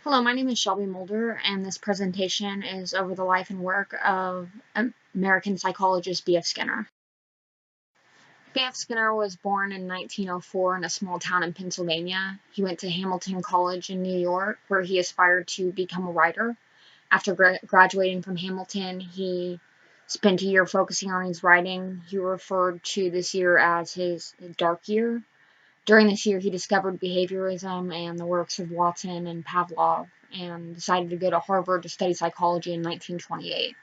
Hello, my name is Shelby Mulder, and this presentation is over the life and work of American psychologist B.F. Skinner. B.F. Skinner was born in 1904 in a small town in Pennsylvania. He went to Hamilton College in New York, where he aspired to become a writer. After graduating from Hamilton, he spent a year focusing on his writing. He referred to this year as his dark year. During this year, he discovered behaviorism and the works of Watson and Pavlov and decided to go to Harvard to study psychology in 1928.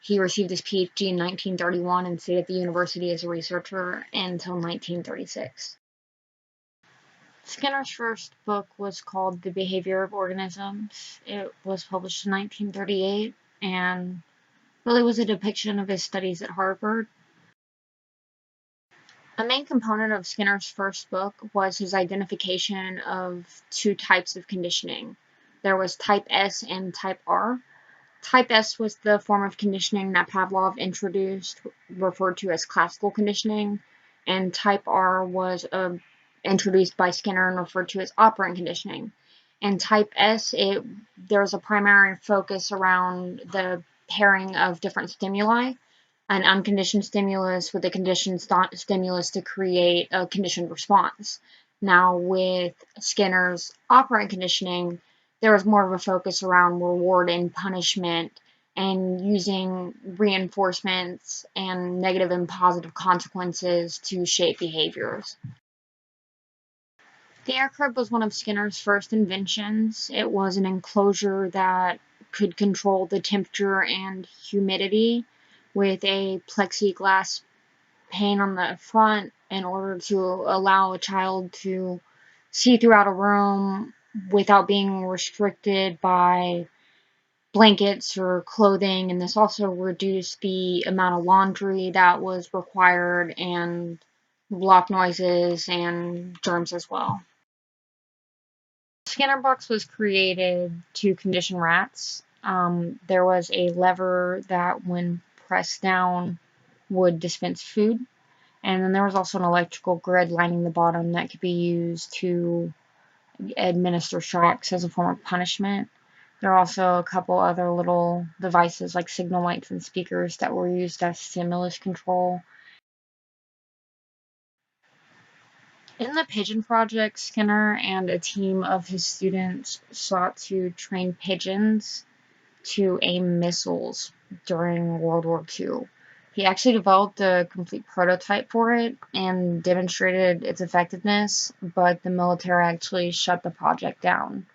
He received his PhD in 1931 and stayed at the university as a researcher until 1936. Skinner's first book was called The Behavior of Organisms. It was published in 1938 and really was a depiction of his studies at Harvard. A main component of Skinner's first book was his identification of two types of conditioning. There was type S and type R. Type S was the form of conditioning that Pavlov introduced, referred to as classical conditioning, and type R was introduced by Skinner and referred to as operant conditioning. And type S, there's a primary focus around the pairing of different stimuli, an unconditioned stimulus with a conditioned stimulus to create a conditioned response. Now, with Skinner's operant conditioning, there was more of a focus around reward and punishment and using reinforcements and negative and positive consequences to shape behaviors. The air crib was one of Skinner's first inventions. It was an enclosure that could control the temperature and humidity with a plexiglass pane on the front in order to allow a child to see throughout a room without being restricted by blankets or clothing, and this also reduced the amount of laundry that was required and blocked noises and germs as well. Skinner box was created to condition rats. There was a lever that, when pressed down, would dispense food. And then there was also an electrical grid lining the bottom that could be used to administer shocks as a form of punishment. There are also a couple other little devices like signal lights and speakers that were used as stimulus control. In the Pigeon Project, Skinner and a team of his students sought to train pigeons to aim missiles during World War II. He actually developed a complete prototype for it and demonstrated its effectiveness, but the military actually shut the project down.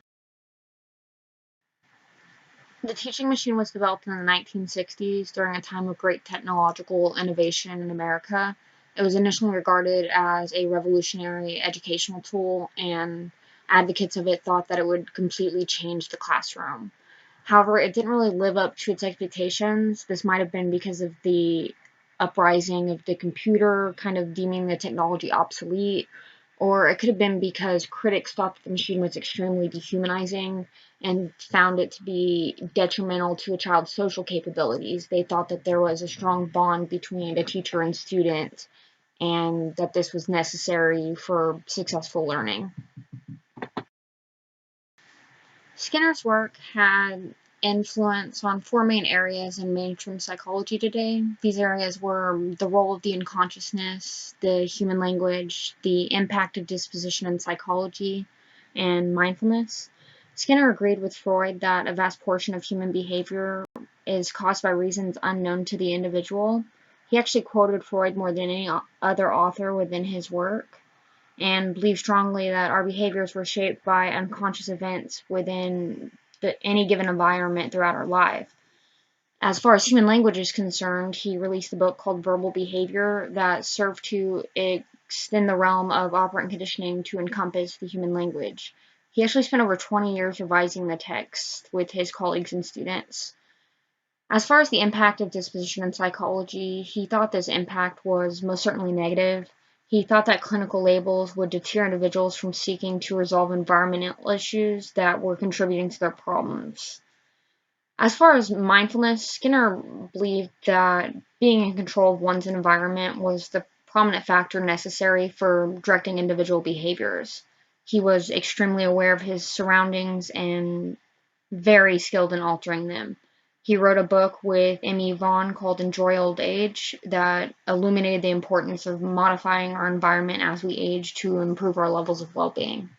The teaching machine was developed in the 1960s during a time of great technological innovation in America. It was initially regarded as a revolutionary educational tool, and advocates of it thought that it would completely change the classroom. However, it didn't really live up to its expectations. This might have been because of the uprising of the computer, kind of deeming the technology obsolete, or it could have been because critics thought that the machine was extremely dehumanizing and found it to be detrimental to a child's social capabilities. They thought that there was a strong bond between a teacher and student, and that this was necessary for successful learning. Skinner's work had influence on four main areas in mainstream psychology today. These areas were the role of the unconsciousness, the human language, the impact of disposition in psychology, and mindfulness. Skinner agreed with Freud that a vast portion of human behavior is caused by reasons unknown to the individual. He actually quoted Freud more than any other author within his work, and believed strongly that our behaviors were shaped by unconscious events within any given environment throughout our life. As far as human language is concerned, he released a book called Verbal Behavior that served to extend the realm of operant conditioning to encompass the human language. He actually spent over 20 years revising the text with his colleagues and students. As far as the impact of disposition in psychology, he thought this impact was most certainly negative. He thought that clinical labels would deter individuals from seeking to resolve environmental issues that were contributing to their problems. As far as mindfulness, Skinner believed that being in control of one's environment was the prominent factor necessary for directing individual behaviors. He was extremely aware of his surroundings and very skilled in altering them. He wrote a book with Amy Vaughn called Enjoy Old Age that illuminated the importance of modifying our environment as we age to improve our levels of well being.